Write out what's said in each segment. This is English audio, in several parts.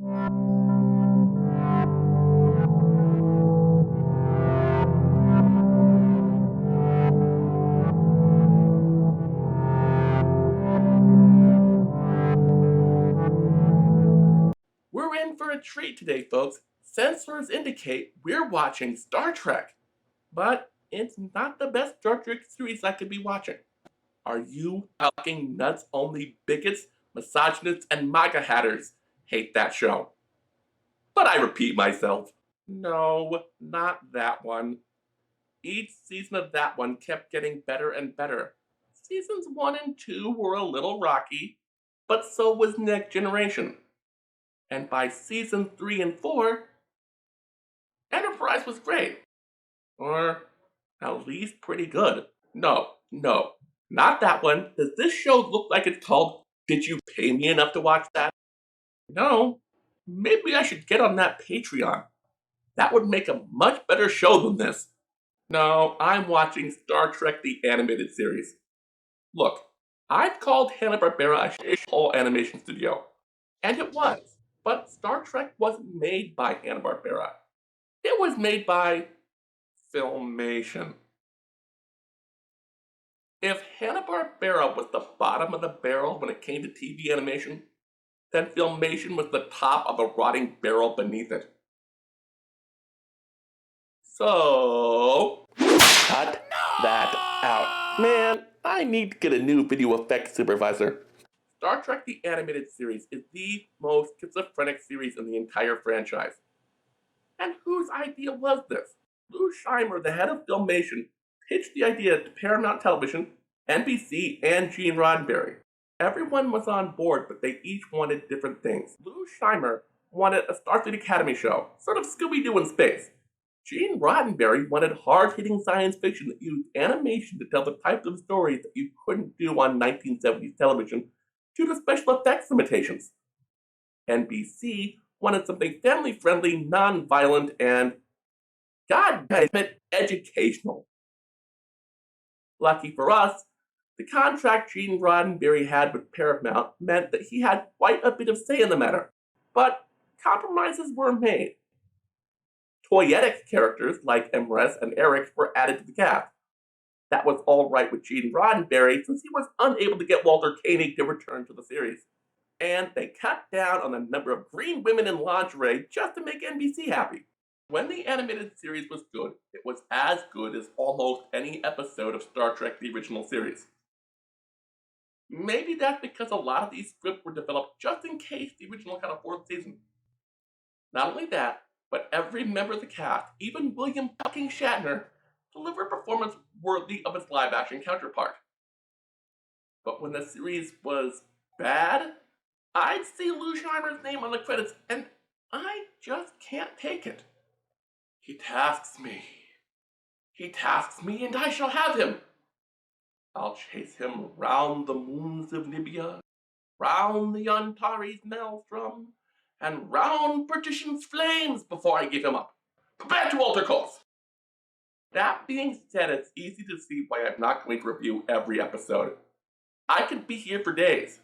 We're in for a treat today, folks. Sensors indicate we're watching Star Trek, but it's not the best Star Trek series I could be watching. Are you fucking nuts? Only bigots, misogynists, and MAGA hatters hate that show. But I repeat myself. No, not that one. Each season of that one kept getting better and better. Seasons 1 and 2 were a little rocky, but so was Next Generation. And by season 3 and 4, Enterprise was great. Or at least pretty good. No, not that one. Does this show look like it's called Did You Pay Me Enough to Watch That? No. Maybe I should get on that Patreon. That would make a much better show than this. No, I'm watching Star Trek the Animated Series. Look, I've called Hanna-Barbera a shithole animation studio. And it was. But Star Trek wasn't made by Hanna-Barbera. It was made by Filmation. If Hanna-Barbera was the bottom of the barrel when it came to TV animation, then Filmation was the top of the rotting barrel beneath it. So, cut that out. Man, I need to get a new video effects supervisor. Star Trek the Animated Series is the most schizophrenic series in the entire franchise. And whose idea was this? Lou Scheimer, the head of Filmation, pitched the idea to Paramount Television, NBC, and Gene Roddenberry. Everyone was on board, but they each wanted different things. Lou Scheimer wanted a Starfleet Academy show, sort of Scooby-Doo in space. Gene Roddenberry wanted hard-hitting science fiction that used animation to tell the types of stories that you couldn't do on 1970s television due to special effects limitations. NBC wanted something family-friendly, non-violent, and, god damn it, educational. Lucky for us, the contract Gene Roddenberry had with Paramount meant that he had quite a bit of say in the matter, but compromises were made. Toyetic characters like Emrys and Eric were added to the cast. That was all right with Gene Roddenberry since he was unable to get Walter Koenig to return to the series. And they cut down on the number of green women in lingerie just to make NBC happy. When the animated series was good, it was as good as almost any episode of Star Trek the original series. Maybe that's because a lot of these scripts were developed just in case the original got a fourth season. Not only that, but every member of the cast, even William fucking Shatner, delivered a performance worthy of its live-action counterpart. But when the series was bad, I'd see Lou Scheimer's name on the credits, and I just can't take it. He tasks me, and I shall have him. I'll chase him round the moons of Nibia, round the Antares maelstrom, and round perdition's flames before I give him up. Prepare to alter course! That being said, it's easy to see why I'm not going to review every episode. I could be here for days.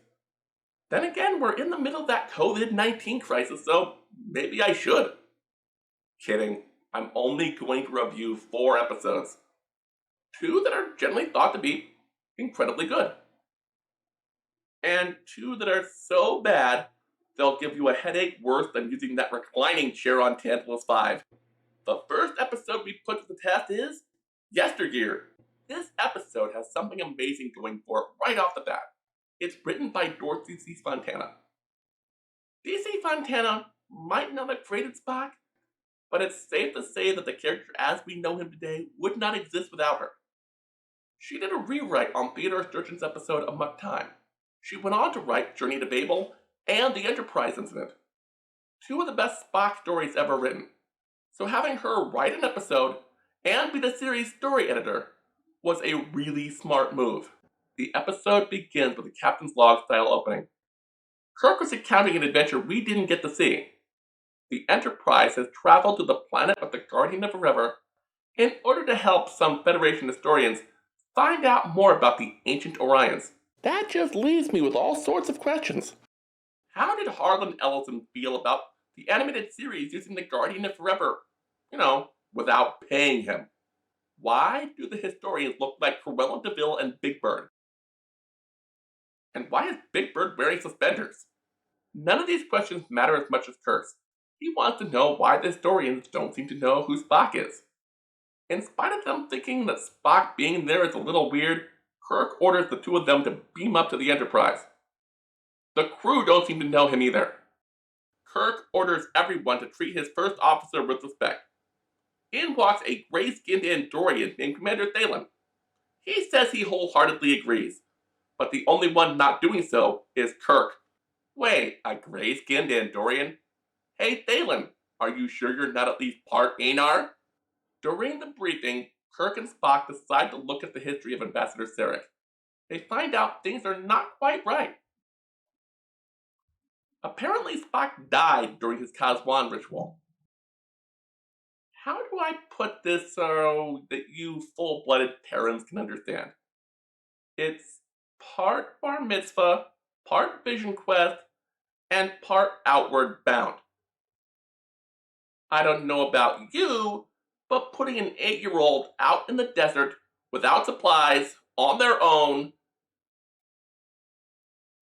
Then again, we're in the middle of that COVID-19 crisis, so maybe I should. Kidding. I'm only going to review 4 episodes. 2 that are generally thought to be incredibly good. And 2 that are so bad, they'll give you a headache worse than using that reclining chair on Tantalus 5. The first episode we put to the test is Yesteryear. This episode has something amazing going for it right off the bat. It's written by Dorothy C. Fontana. D.C. Fontana might not have created Spock, but it's safe to say that the character as we know him today would not exist without her. She did a rewrite on Theodore Sturgeon's episode Amok Time. She went on to write Journey to Babel and The Enterprise Incident. 2 of the best Spock stories ever written. So having her write an episode and be the series story editor was a really smart move. The episode begins with a Captain's Log style opening. Kirk was recounting an adventure we didn't get to see. The Enterprise has traveled to the planet of the Guardian of Forever in order to help some Federation historians find out more about the ancient Orions. That just leaves me with all sorts of questions. How did Harlan Ellison feel about the animated series using the Guardian of Forever, without paying him? Why do the historians look like Cruella de Vil and Big Bird? And why is Big Bird wearing suspenders? None of these questions matter as much as Kurt's. He wants to know why the historians don't seem to know who Spock is. In spite of them thinking that Spock being there is a little weird, Kirk orders the two of them to beam up to the Enterprise. The crew don't seem to know him either. Kirk orders everyone to treat his first officer with respect. In walks a gray-skinned Andorian named Commander Thalen. He says he wholeheartedly agrees, but the only one not doing so is Kirk. Wait, a gray-skinned Andorian? Hey Thalen, are you sure you're not at least part Anar? During the briefing, Kirk and Spock decide to look at the history of Ambassador Sarek. They find out things are not quite right. Apparently, Spock died during his Kazwan ritual. How do I put this so that you full-blooded Terrans can understand? It's part bar mitzvah, part vision quest, and part outward bound. I don't know about you, but putting an 8-year-old out in the desert without supplies on their own,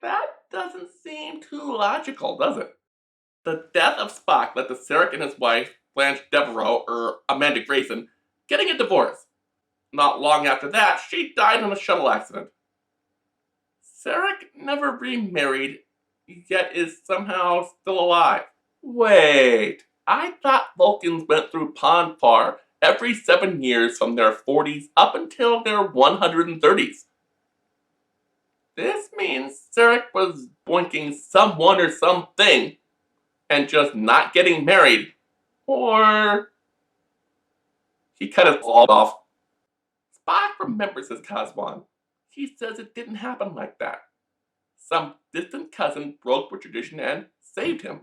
that doesn't seem too logical, does it? The death of Spock led to Sarek and his wife, Blanche Devereaux, or Amanda Grayson, getting a divorce. Not long after that, she died in a shuttle accident. Sarek never remarried, yet is somehow still alive. Wait, I thought Vulcans went through Ponfar every 7 years from their 40s up until their 130s. This means Sarek was boinking someone or something and just not getting married, or he cut his all off. Spock remembers his Kazwan. He says it didn't happen like that. Some distant cousin broke with tradition and saved him.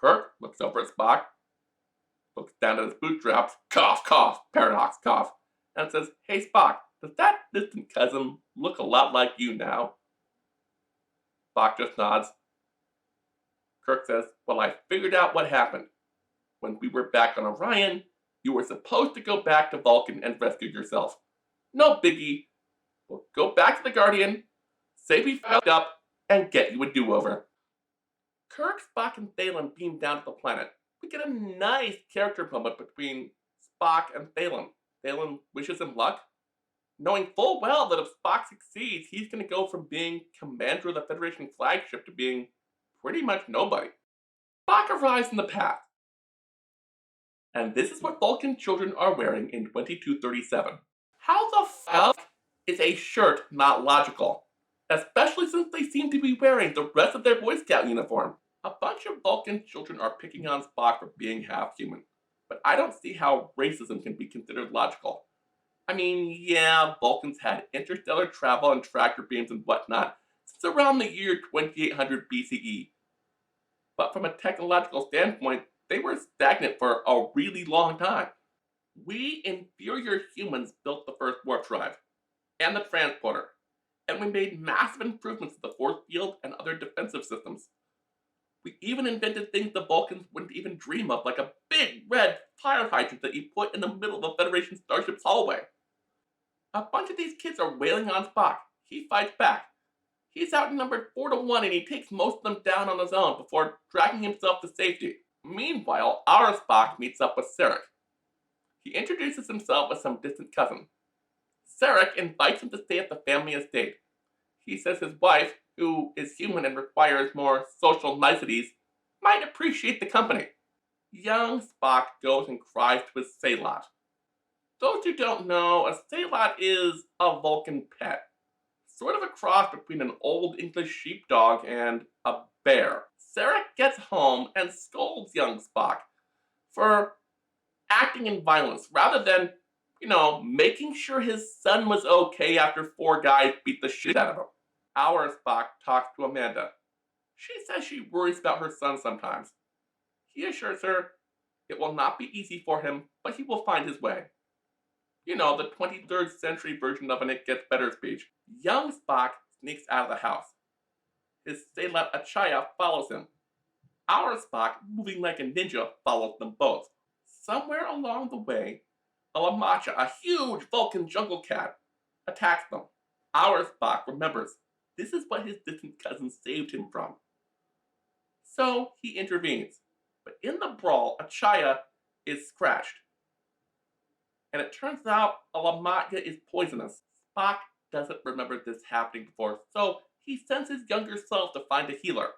Kirk looks over at Spock, looks down at his bootstraps, cough, cough, paradox, cough, and says, "Hey Spock, does that distant cousin look a lot like you now?" Spock just nods. Kirk says, "Well, I figured out what happened. When we were back on Orion, you were supposed to go back to Vulcan and rescue yourself. No biggie. We'll go back to the Guardian, say we fucked up, and get you a do-over." Kirk, Spock, and Thalen beam down to the planet. We get a nice character moment between Spock and Thalen. Thalen wishes him luck, knowing full well that if Spock succeeds, he's going to go from being commander of the Federation flagship to being pretty much nobody. Spock arrives in the past. And this is what Vulcan children are wearing in 2237. How the fuck is a shirt not logical? Especially since they seem to be wearing the rest of their Boy Scout uniform. A bunch of Vulcan children are picking on Spock for being half human, but I don't see how racism can be considered logical. I mean, yeah, Vulcans had interstellar travel and tractor beams and whatnot since around the year 2800 BCE. But from a technological standpoint, they were stagnant for a really long time. We inferior humans built the first warp drive and the transporter, and we made massive improvements to the force field and other defensive systems. We even invented things the Vulcans wouldn't even dream of, like a big red fire hydrant that you put in the middle of the Federation starship's hallway. A bunch of these kids are wailing on Spock. He fights back. He's outnumbered 4-1 and he takes most of them down on his own before dragging himself to safety. Meanwhile, our Spock meets up with Sarek. He introduces himself as some distant cousin. Sarek invites him to stay at the family estate. He says his wife, who is human and requires more social niceties, might appreciate the company. Young Spock goes and cries to his Sailot. Those who don't know, a Sailot is a Vulcan pet. Sort of a cross between an old English sheepdog and a bear. Sarek gets home and scolds young Spock for acting in violence rather than, making sure his son was okay after 4 guys beat the shit out of him. Our Spock talks to Amanda. She says she worries about her son sometimes. He assures her it will not be easy for him, but he will find his way. The 23rd century version of an It Gets Better speech. Young Spock sneaks out of the house. His sailor Achaya follows him. Our Spock, moving like a ninja, follows them both. Somewhere along the way, a Lamacha, a huge Vulcan jungle cat, attacks them. Our Spock remembers this is what his distant cousin saved him from. So he intervenes. But in the brawl, Achaya is scratched. And it turns out a Lamacha is poisonous. Spock doesn't remember this happening before, so he sends his younger self to find a healer.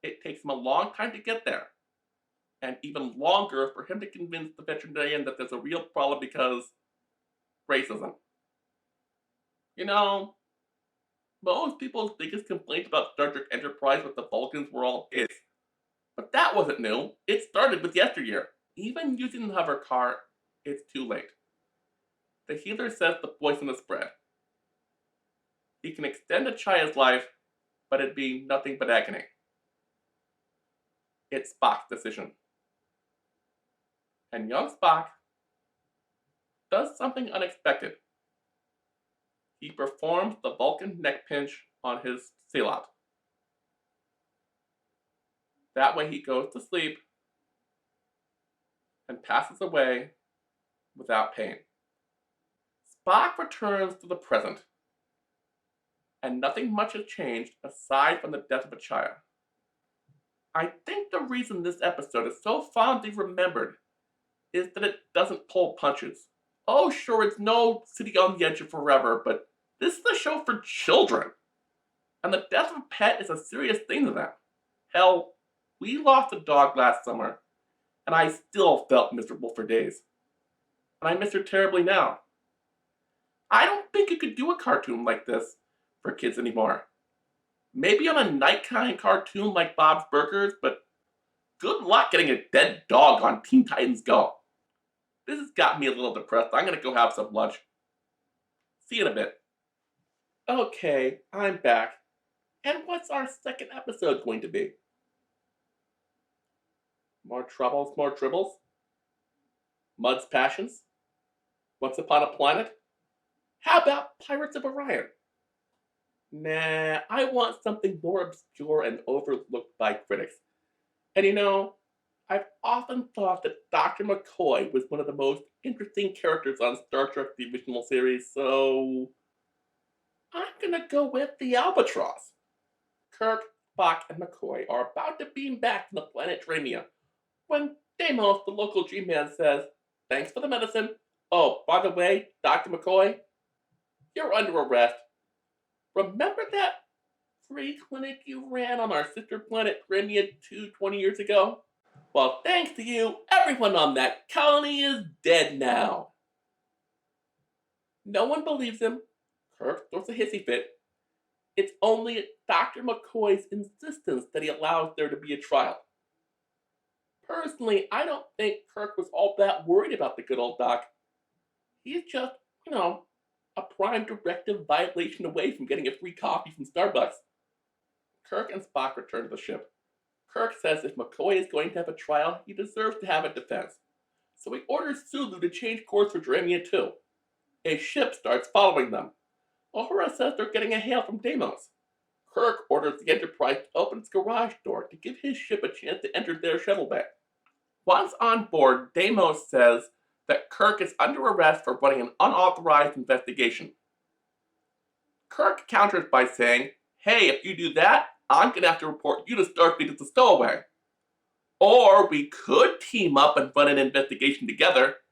It takes him a long time to get there, and even longer for him to convince the veterinarian that there's a real problem because racism. You know, most people's biggest complaint about Star Trek Enterprise with the Vulcans were all gays. But that wasn't new. It started with yesteryear. Even using the hover car, it's too late. The healer says the poison is spread. He can extend Achaya's life, but it'd be nothing but agony. It's Spock's decision. And young Spock does something unexpected. He performs the Vulcan neck pinch on his sailor. That way he goes to sleep and passes away without pain. Spock returns to the present, and nothing much has changed aside from the death of Achaya. I think the reason this episode is so fondly remembered is that it doesn't pull punches. Oh, sure, it's no City on the Edge of Forever, but this is a show for children. And the death of a pet is a serious thing to them. Hell, we lost a dog last summer, and I still felt miserable for days. And I miss her terribly now. I don't think you could do a cartoon like this for kids anymore. Maybe on a nighttime cartoon like Bob's Burgers, but good luck getting a dead dog on Teen Titans Go. This has got me a little depressed. I'm gonna go have some lunch. See you in a bit. Okay, I'm back. And what's our second episode going to be? More troubles, more tribbles? Mud's passions? Once upon a planet? How about Pirates of Orion? Nah, I want something more obscure and overlooked by critics. And you know, I've often thought that Dr. McCoy was one of the most interesting characters on Star Trek the original series, so I'm gonna go with the Albatross. Kirk, Spock, and McCoy are about to beam back from the planet Dremia when Deimos, the local G-Man, says, "Thanks for the medicine. Oh, by the way, Dr. McCoy, you're under arrest. Remember that free clinic you ran on our sister planet Dremia 20 years ago? Well, thanks to you, everyone on that colony is dead now." No one believes him. Kirk throws a hissy fit. It's only at Dr. McCoy's insistence that he allows there to be a trial. Personally, I don't think Kirk was all that worried about the good old doc. He's just, a prime directive violation away from getting a free coffee from Starbucks. Kirk and Spock return to the ship. Kirk says if McCoy is going to have a trial, he deserves to have a defense. So he orders Sulu to change course for Dremia 2. A ship starts following them. Uhura says they're getting a hail from Deimos. Kirk orders the Enterprise to open its garage door to give his ship a chance to enter their shuttle bay. Once on board, Deimos says that Kirk is under arrest for running an unauthorized investigation. Kirk counters by saying, "Hey, if you do that, I'm going to have to report you to Starfleet as a stowaway. Or we could team up and run an investigation together."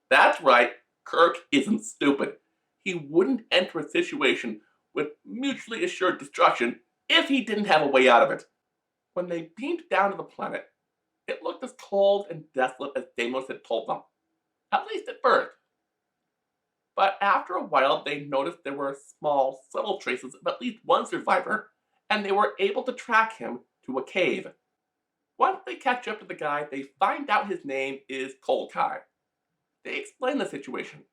That's right, Kirk isn't stupid. He wouldn't enter a situation with mutually assured destruction if he didn't have a way out of it. When they beamed down to the planet, it looked as cold and desolate as Deimos had told them, at least at first. But after a while, they noticed there were small, subtle traces of at least one survivor, and they were able to track him to a cave. Once they catch up to the guy, they find out his name is Kolkai. They explain the situation.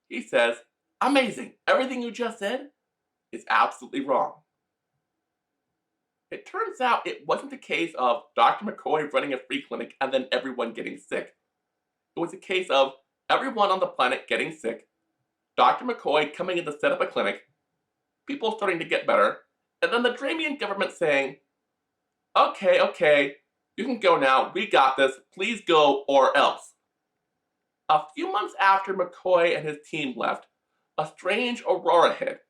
He says, "Amazing, everything you just said is absolutely wrong." It turns out it wasn't a case of Dr. McCoy running a free clinic and then everyone getting sick. It was a case of everyone on the planet getting sick, Dr. McCoy coming in to set up a clinic, people starting to get better, And then the Dramian government saying, okay, you can go now, we got this, please go or else. A few months after McCoy and his team left, a strange aurora hit,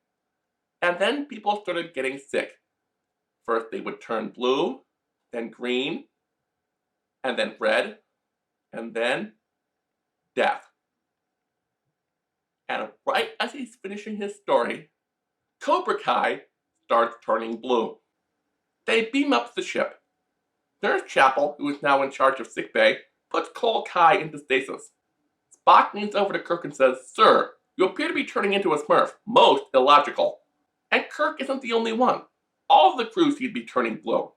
and then people started getting sick. First they would turn blue, then green, and then red, and then death. And right as he's finishing his story, Cobra Kai starts turning blue. They beam up the ship. Nurse Chapel, who is now in charge of sickbay, puts Cole Kai into stasis. Spock leans over to Kirk and says, "Sir, you appear to be turning into a Smurf. Most illogical." And Kirk isn't the only one. All of the crew seem to be turning blue.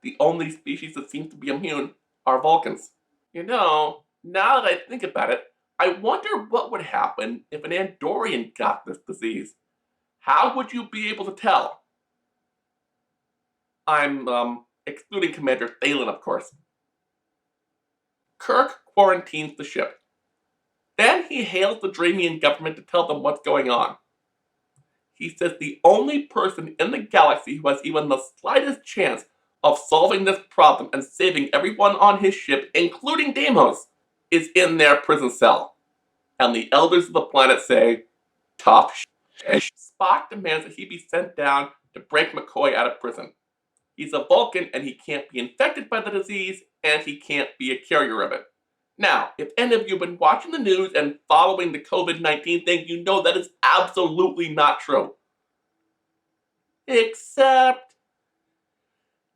The only species that seems to be immune are Vulcans. You know, now that I think about it, I wonder what would happen if an Andorian got this disease. How would you be able to tell? I'm, excluding Commander Thalen, of course. Kirk quarantines the ship. Then he hails the Dramian government to tell them what's going on. He says the only person in the galaxy who has even the slightest chance of solving this problem and saving everyone on his ship, including Deimos, is in their prison cell. And the elders of the planet say, "Tough shit." Spock demands that he be sent down to break McCoy out of prison. He's a Vulcan and he can't be infected by the disease and he can't be a carrier of it. Now, if any of you have been watching the news and following the COVID-19 thing, you know that is absolutely not true. Except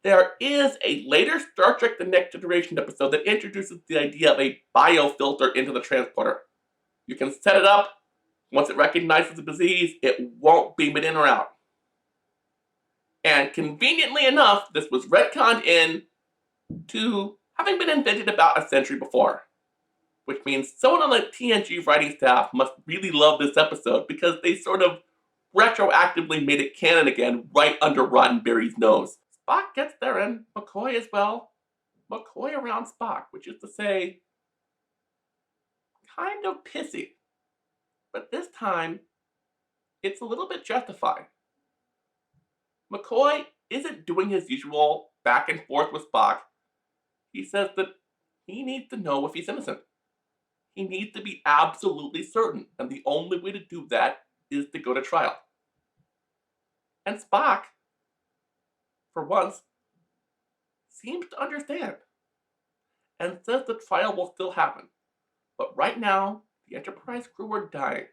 there is a later Star Trek The Next Generation episode that introduces the idea of a biofilter into the transporter. You can set it up. Once it recognizes the disease, it won't beam it in or out. And conveniently enough, this was retconned in to having been invented about a century before. Which means someone on the TNG writing staff must really love this episode because they sort of retroactively made it canon again right under Roddenberry's nose. Spock gets there and McCoy as well. McCoy around Spock, which is to say, kind of pissy. But this time, it's a little bit justified. McCoy isn't doing his usual back and forth with Spock. He says that he needs to know if he's innocent. He needs to be absolutely certain, and the only way to do that is to go to trial. And Spock, for once, seems to understand and says the trial will still happen. But right now, the Enterprise crew are dying.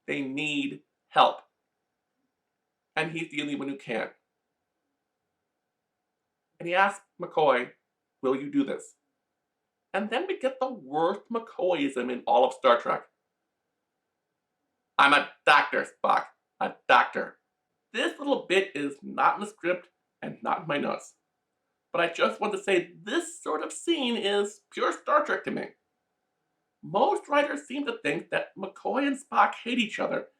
They need help. And he's the only one who can. And he asks McCoy, "Will you do this?" And then we get the worst McCoyism in all of Star Trek. "I'm a doctor, Spock. A doctor." This little bit is not in the script and not in my notes. But I just want to say this sort of scene is pure Star Trek to me. Most writers seem to think that McCoy and Spock hate each other,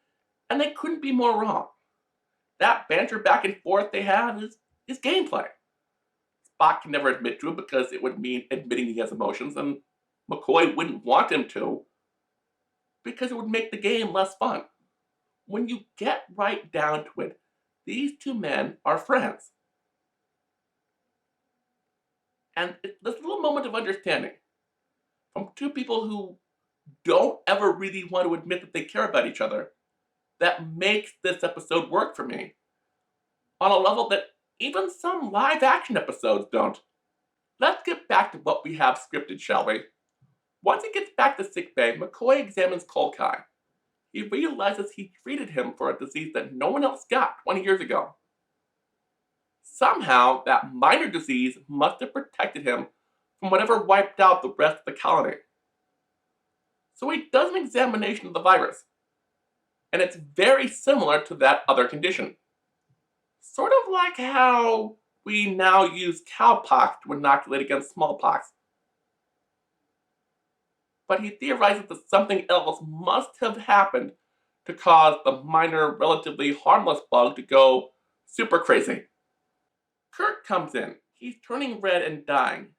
and they couldn't be more wrong. That banter back and forth they have is gameplay. Spock can never admit to it because it would mean admitting he has emotions, and McCoy wouldn't want him to because it would make the game less fun. When you get right down to it, these two men are friends. And it's this little moment of understanding from two people who don't ever really want to admit that they care about each other that makes this episode work for me on a level that even some live action episodes don't. Let's get back to what we have scripted, shall we? Once he gets back to sickbay, McCoy examines Cole Kai. He realizes he treated him for a disease that no one else got 20 years ago. Somehow, that minor disease must have protected him from whatever wiped out the rest of the colony. So he does an examination of the virus, and it's very similar to that other condition. Sort of like how we now use cowpox to inoculate against smallpox. But he theorizes that something else must have happened to cause the minor, relatively harmless bug to go super crazy. Kirk comes in. He's turning red and dying.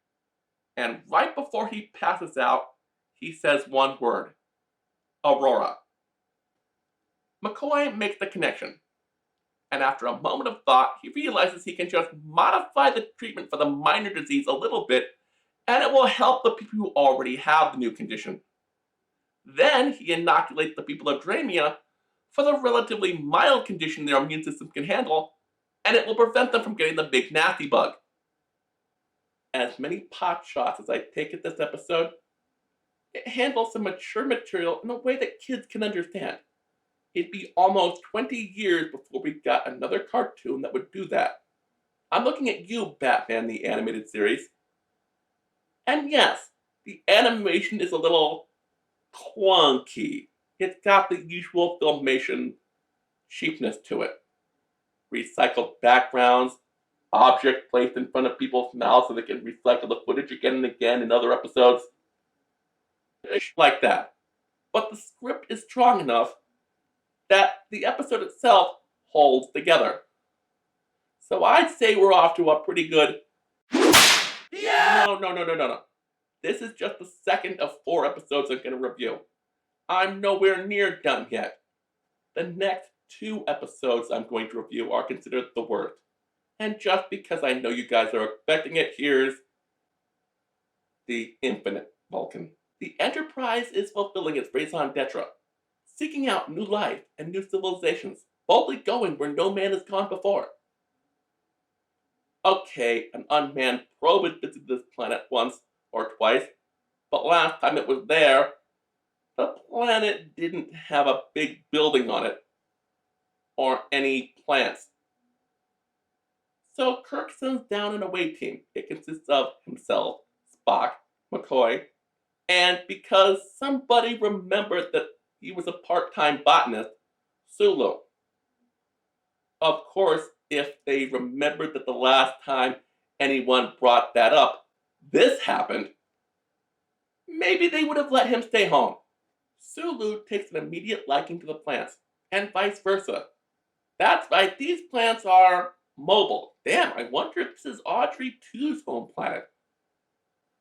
And right before he passes out, he says one word: Aurora. McCoy makes the connection. And after a moment of thought, he realizes he can just modify the treatment for the minor disease a little bit, and it will help the people who already have the new condition. Then he inoculates the people of Dramia for the relatively mild condition their immune system can handle, and it will prevent them from getting the big nasty bug. As many pot shots as I take at this episode, it handles some mature material in a way that kids can understand. It'd be almost 20 years before we got another cartoon that would do that. I'm looking at you, Batman the Animated Series. And yes, the animation is a little clunky. It's got the usual Filmation cheapness to it. Recycled backgrounds, objects placed in front of people's mouths so they can recycle the footage again and again in other episodes. Like that. But the script is strong enough that the episode itself holds together. So I'd say we're off to a pretty good... Yeah! No. This is just the second of 4 episodes I'm going to review. I'm nowhere near done yet. The next 2 episodes I'm going to review are considered the worst. And just because I know you guys are expecting it, here's the Infinite Vulcan. The Enterprise is fulfilling its raison d'etre, seeking out new life and new civilizations, boldly going where no man has gone before. Okay, an unmanned probe had visited this planet once or twice, but last time it was there, the planet didn't have a big building on it, or any plants. So Kirk sends down an away team. It consists of himself, Spock, McCoy, and because somebody remembered that he was a part-time botanist, Sulu. Of course, if they remembered that the last time anyone brought that up, this happened, maybe they would have let him stay home. Sulu takes an immediate liking to the plants, and vice versa. That's right, these plants are mobile. Damn, I wonder if this is Audrey 2's home planet.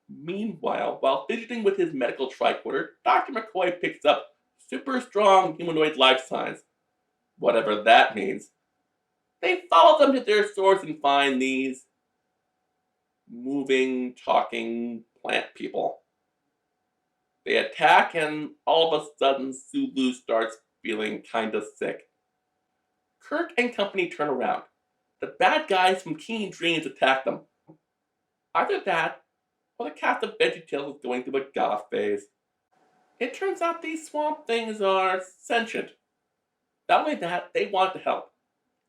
Meanwhile, while fidgeting with his medical tricorder, Dr. McCoy picks up super strong humanoid life signs. Whatever that means. They follow them to their source and find these moving, talking plant people. They attack, and all of a sudden, Sulu starts feeling kinda sick. Kirk and company turn around. The bad guys from Keen Dreams attack them. Either that, or the cast of VeggieTales is going through a goth phase. It turns out these swamp things are sentient. Not only that, they want to help.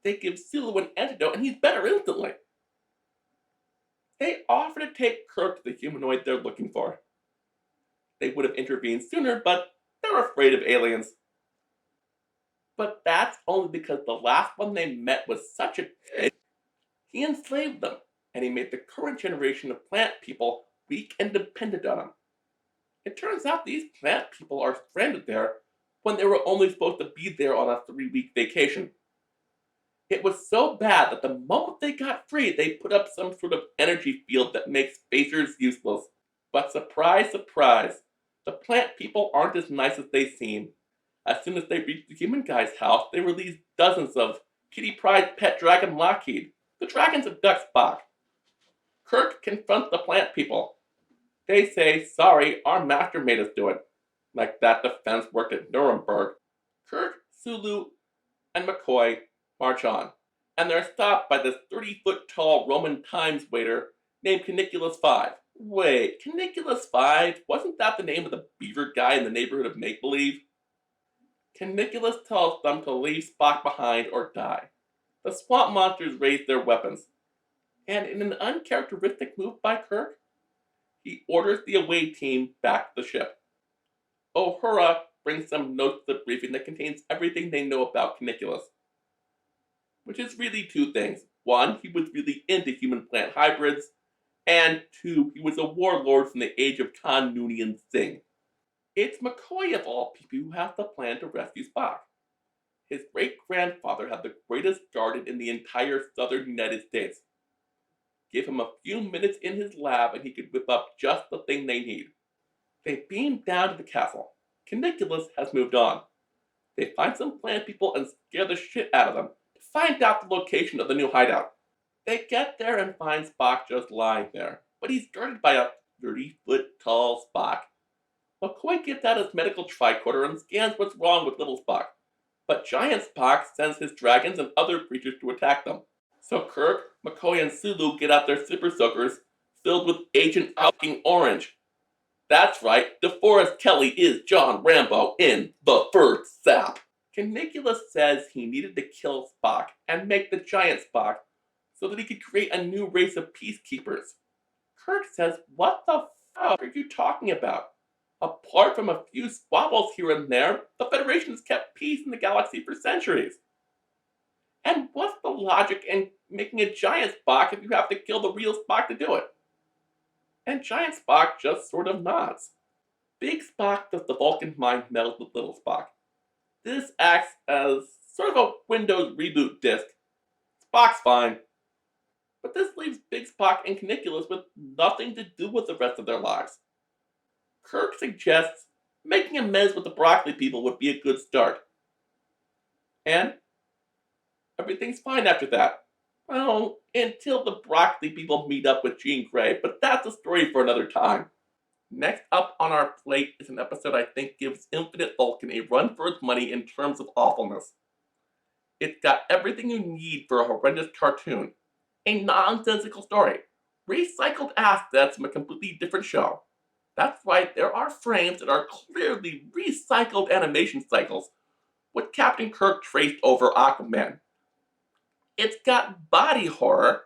They give Sulu an antidote and he's better instantly. They offer to take Kirk to the humanoid they're looking for. They would have intervened sooner, but they're afraid of aliens. But that's only because the last one they met was such a dick. He enslaved them, and he made the current generation of plant people weak and dependent on him. It turns out these plant people are stranded there when they were only supposed to be there on a 3-week vacation. It was so bad that the moment they got free, they put up some sort of energy field that makes phasers useless. But surprise, surprise, the plant people aren't as nice as they seem. As soon as they reach the human guy's house, they release dozens of Kitty Pryde's pet dragon Lockheed. The dragons abduct Spock. Kirk confronts the plant people. They say, sorry, our master made us do it. Like that defense worked at Nuremberg. Kirk, Sulu, and McCoy march on, and they're stopped by this 30-foot-tall Roman times waiter named Caniculus 5. Wait, Caniculus 5? Wasn't that the name of the beaver guy in the neighborhood of Make-Believe? Caniculus tells them to leave Spock behind or die. The swamp monsters raise their weapons, and in an uncharacteristic move by Kirk, he orders the away team back to the ship. Uhura brings some notes to the briefing that contains everything they know about Caniculus. Which is really 2 things. 1, he was really into human-plant hybrids, and 2, he was a warlord from the age of Khan Noonien Singh. It's McCoy of all people who has the plan to rescue Spock. His great-grandfather had the greatest garden in the entire southern United States. Give him a few minutes in his lab and he could whip up just the thing they need. They beam down to the castle. Caniculus has moved on. They find some plant people and scare the shit out of them, to find out the location of the new hideout. They get there and find Spock just lying there, but he's guarded by a 30-foot-tall Spock. McCoy gets out his medical tricorder and scans what's wrong with little Spock, but giant Spock sends his dragons and other creatures to attack them. So Kirk, McCoy, and Sulu get out their super soakers filled with Agent Orange. That's right, DeForest Kelley is John Rambo in The First Sap. Caligula says he needed to kill Spock and make the giant Spock so that he could create a new race of peacekeepers. Kirk says, what the fuck are you talking about? Apart from a few squabbles here and there, the Federation has kept peace in the galaxy for centuries. And what's the logic in making a giant Spock if you have to kill the real Spock to do it? And giant Spock just sort of nods. Big Spock does the Vulcan mind meld with little Spock. This acts as sort of a Windows reboot disk. Spock's fine. But this leaves Big Spock and Caligula with nothing to do with the rest of their lives. Kirk suggests making amends with the broccoli people would be a good start. And everything's fine after that. Well, until the broccoli people meet up with Jean Grey, but that's a story for another time. Next up on our plate is an episode I think gives Infinite Vulcan a run for its money in terms of awfulness. It's got everything you need for a horrendous cartoon. A nonsensical story. Recycled assets from a completely different show. That's right, there are frames that are clearly recycled animation cycles with Captain Kirk traced over Aquaman. It's got body horror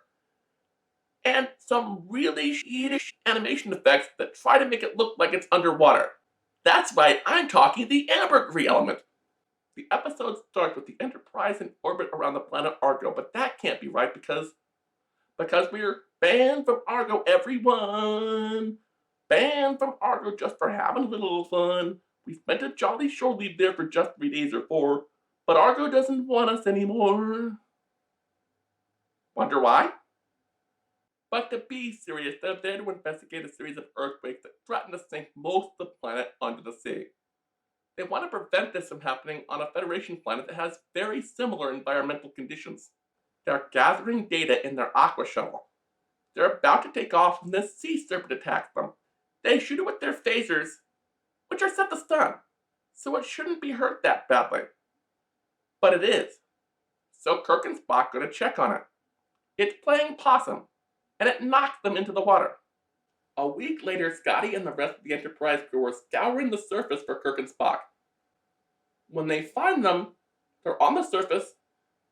and some really shitty animation effects that try to make it look like it's underwater. That's right, I'm talking the ambergris element. The episode starts with the Enterprise in orbit around the planet Argo, but that can't be right because we're banned from Argo, everyone. Banned from Argo just for having a little fun. We spent a jolly shore leave there for just 3 days or 4, but Argo doesn't want us anymore. Wonder why? But to be serious, they're there to investigate a series of earthquakes that threaten to sink most of the planet under the sea. They want to prevent this from happening on a Federation planet that has very similar environmental conditions. They're gathering data in their Aqua Shuttle. They're about to take off when this sea serpent attacks them. They shoot it with their phasers, which are set to stun, so it shouldn't be hurt that badly. But it is. So Kirk and Spock go to check on it. It's playing possum, and it knocks them into the water. A week later, Scotty and the rest of the Enterprise crew are scouring the surface for Kirk and Spock. When they find them, they're on the surface,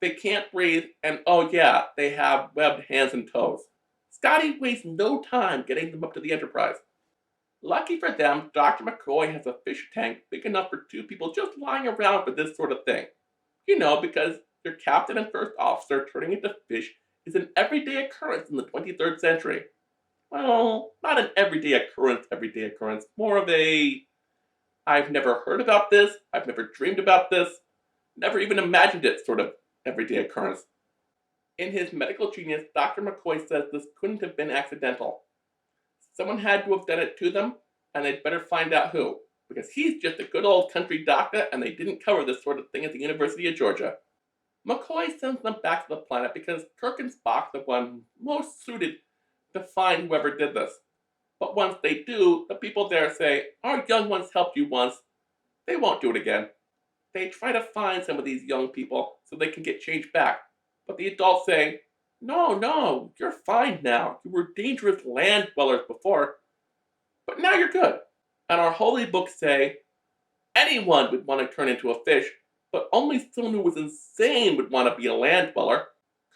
they can't breathe, and oh yeah, they have webbed hands and toes. Scotty wastes no time getting them up to the Enterprise. Lucky for them, Dr. McCoy has a fish tank big enough for 2 people just lying around for this sort of thing. You know, because your captain and first officer turning into fish is an everyday occurrence in the 23rd century. Well, not an everyday occurrence, more of a I've never heard about this, I've never dreamed about this, never even imagined it sort of everyday occurrence. In his medical genius, Dr. McCoy says this couldn't have been accidental. Someone had to have done it to them, and they'd better find out who, because he's just a good old country doctor and they didn't cover this sort of thing at the University of Georgia. McCoy sends them back to the planet because Kirk and Spock are the one most suited to find whoever did this. But once they do, the people there say, our young ones helped you once. They won't do it again. They try to find some of these young people so they can get changed back. But the adults say, no, you're fine now. You were dangerous land dwellers before, but now you're good. And our holy books say, anyone would want to turn into a fish, but only someone who was insane would want to be a land dweller.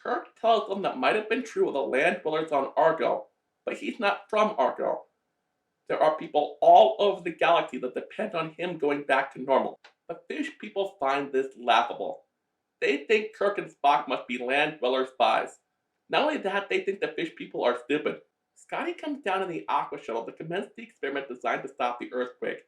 Kirk tells them that might have been true of the land dwellers on Argo, but he's not from Argo. There are people all over the galaxy that depend on him going back to normal. The fish people find this laughable. They think Kirk and Spock must be land dweller spies. Not only that, they think the fish people are stupid. Scotty comes down in the Aqua Shuttle to commence the experiment designed to stop the earthquake.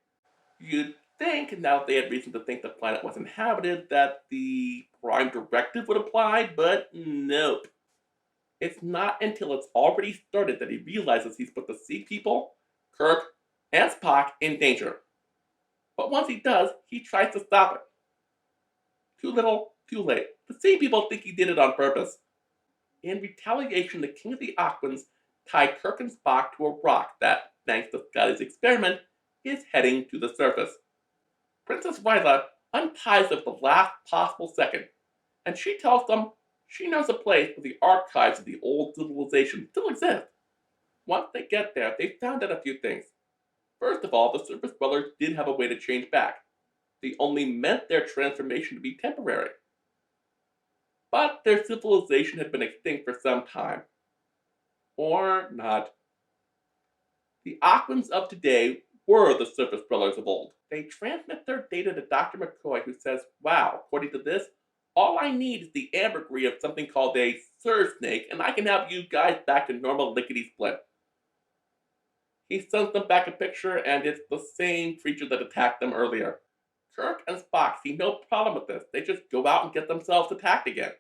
You'd think, now that they had reason to think the planet was inhabited, that the Prime Directive would apply, but nope. It's not until it's already started that he realizes he's put the sea people, Kirk, and Spock in danger. But once he does, he tries to stop it. Too little, Too late. The same people think he did it on purpose. In retaliation, the King of the Aquans tied Kirk and Spock to a rock that, thanks to Scotty's experiment, is heading to the surface. Princess Ryla unties them at the last possible second, and she tells them she knows a place where the archives of the old civilization still exist. Once they get there, they found out a few things. First of all, the surface dwellers did have a way to change back. They only meant their transformation to be temporary. But their civilization had been extinct for some time. Or not. The Aquans of today were the surface dwellers of old. They transmit their data to Dr. McCoy, who says, wow, according to this, all I need is the ambergris of something called a surf snake, and I can have you guys back to normal lickety-split. He sends them back a picture, and it's the same creature that attacked them earlier. Kirk and Spock see no problem with this. They just go out and get themselves attacked again.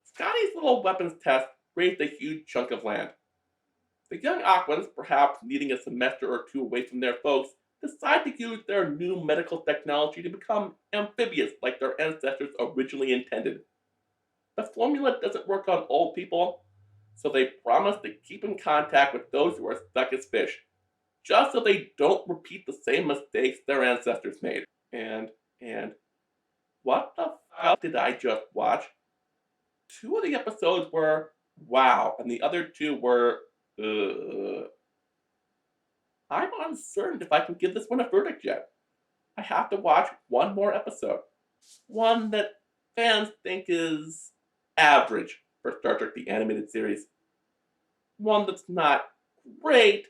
Scotty's little weapons test raised a huge chunk of land. The young Aquans, perhaps needing a semester or two away from their folks, decide to use their new medical technology to become amphibious like their ancestors originally intended. The formula doesn't work on old people, so they promise to keep in contact with those who are stuck as fish, just so they don't repeat the same mistakes their ancestors made. And what the fuck did I just watch? 2 of the episodes were wow, and the other 2 were I'm uncertain if I can give this one a verdict yet. I have to watch one more episode. One that fans think is average for Star Trek the Animated Series. One that's not great,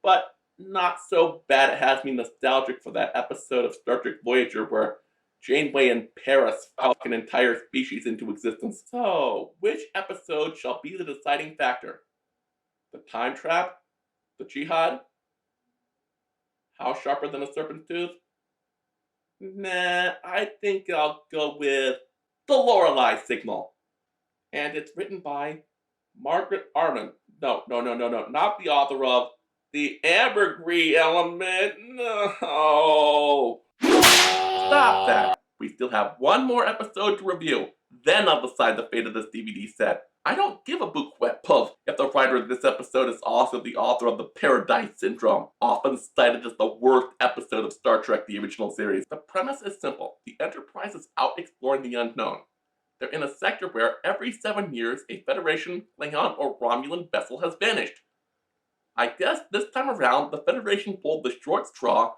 but not so bad it has me nostalgic for that episode of Star Trek Voyager where Janeway and Paris fuck an entire species into existence. So, which episode shall be the deciding factor? The time trap? The jihad? How sharper than a serpent's tooth? Nah, I think I'll go with the Lorelei signal. And it's written by Margaret ARMEN. No, not the author of The Ambergris Element. No. Stop that. We still have one more episode to review. Then I'll decide the fate of this DVD set. I don't give a bouquet puff if the writer of this episode is also the author of The Paradise Syndrome, often cited as the worst episode of Star Trek the original series. The premise is simple. The Enterprise is out exploring the unknown. They're in a sector where every 7 years a Federation, Klingon, or Romulan vessel has vanished. I guess this time around the Federation pulled the short straw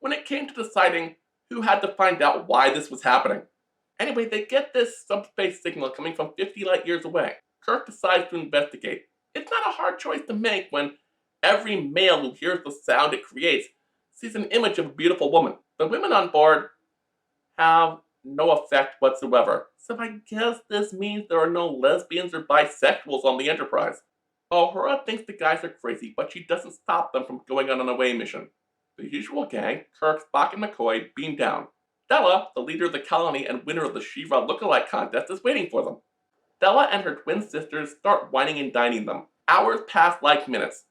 when it came to deciding who had to find out why this was happening. Anyway, they get this subspace signal coming from 50 light years away. Kirk decides to investigate. It's not a hard choice to make when every male who hears the sound it creates sees an image of a beautiful woman. The women on board have no effect whatsoever, so I guess this means there are no lesbians or bisexuals on the Enterprise. Uhura thinks the guys are crazy, but she doesn't stop them from going on an away mission. The usual gang, Kirk, Spock, and McCoy, beam down. Stella, the leader of the colony and winner of the Shiva lookalike contest, is waiting for them. Stella and her twin sisters start whining and dining them. Hours pass like minutes.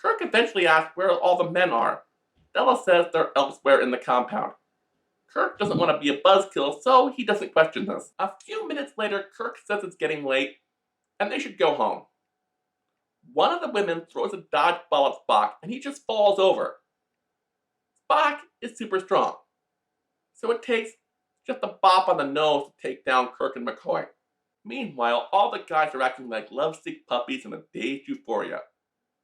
Kirk eventually asks where all the men are. Stella says they're elsewhere in the compound. Kirk doesn't want to be a buzzkill, so he doesn't question this. A few minutes later, Kirk says it's getting late, and they should go home. One of the women throws a dodgeball at Spock, and he just falls over. Spock is super strong, so it takes just a bop on the nose to take down Kirk and McCoy. Meanwhile, all the guys are acting like lovesick puppies in a dazed euphoria.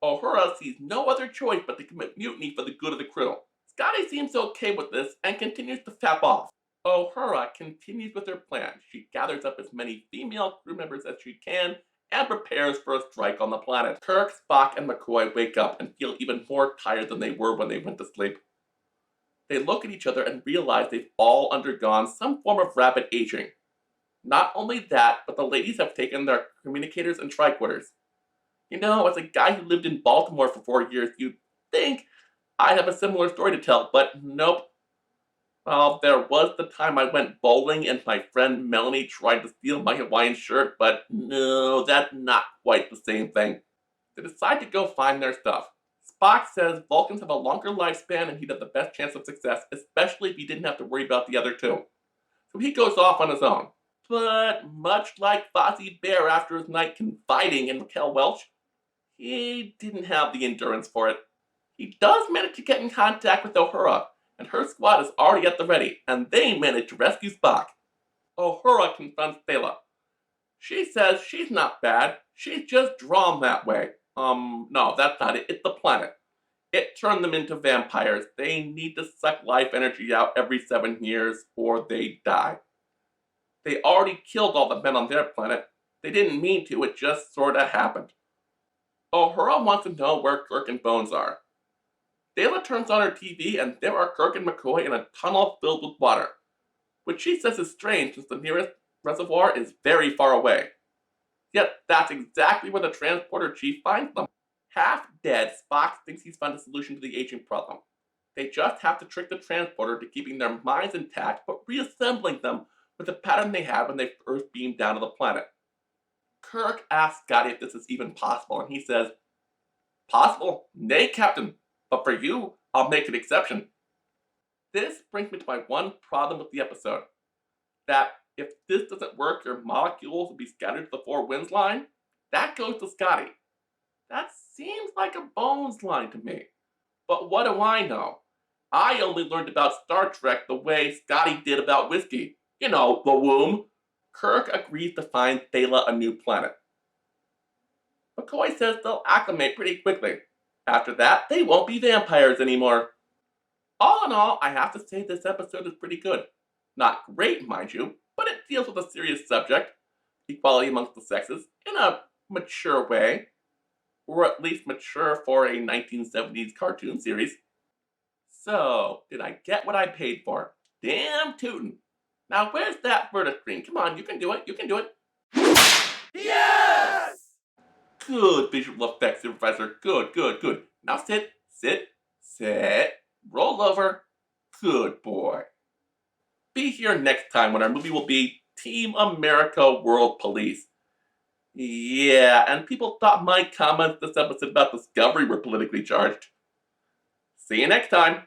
Uhura sees no other choice but to commit mutiny for the good of the crew. Scotty seems okay with this and continues to fap off. Uhura continues with her plan. She gathers up as many female crew members as she can and prepares for a strike on the planet. Kirk, Spock, and McCoy wake up and feel even more tired than they were when they went to sleep. They look at each other and realize they've all undergone some form of rapid aging. Not only that, but the ladies have taken their communicators and tricorders. You know, as a guy who lived in Baltimore for 4 years, you'd think I'd have a similar story to tell, but nope. Well, there was the time I went bowling and my friend Melanie tried to steal my Hawaiian shirt, but no, that's not quite the same thing. They decide to go find their stuff. Spock says Vulcans have a longer lifespan and he'd have the best chance of success, especially if he didn't have to worry about the other two. so he goes off on his own. But much like Fozzie Bear after his night confiding in Raquel Welch, he didn't have the endurance for it. He does manage to get in contact with Uhura, and her squad is already at the ready, and they manage to rescue Spock. Uhura confronts Thela. She says she's not bad, she's just drawn that way. No, that's not it, it's the planet. It turned them into vampires. They need to suck life energy out every 7 years or they die. They already killed all the men on their planet. They didn't mean to, it just sorta happened. Uhura wants to know where Kirk and Bones are. Dayla turns on her TV and there are Kirk and McCoy in a tunnel filled with water, which she says is strange since the nearest reservoir is very far away. Yet that's exactly where the transporter chief finds them. Half dead, Spock thinks he's found a solution to the aging problem. They just have to trick the transporter to keeping their minds intact but reassembling them with the pattern they had when they first beamed down to the planet. Kirk asks Scotty if this is even possible, and he says, "Possible? Nay, Captain, but for you, I'll make an exception." This brings me to my one problem with the episode. That if this doesn't work, your molecules will be scattered to the four winds line. That goes to Scotty. That seems like a Bones line to me. But what do I know? I only learned about Star Trek the way Scotty did about whiskey. You know, the womb. Kirk agrees to find Thela a new planet. McCoy says they'll acclimate pretty quickly. After that, they won't be vampires anymore. All in all, I have to say this episode is pretty good. Not great, mind you, but it deals with a serious subject, equality amongst the sexes, in a mature way. Or at least mature for a 1970s cartoon series. So, did I get what I paid for? Damn tootin'. Now where's that vertical screen? Come on, you can do it, you can do it. Yes! Good visual effects, Supervisor. Good, good, good. Now sit, sit, sit. Roll over. Good boy. Be here next time when our movie will be Team America World Police. Yeah, and people thought my comments this episode about Discovery were politically charged. See you next time.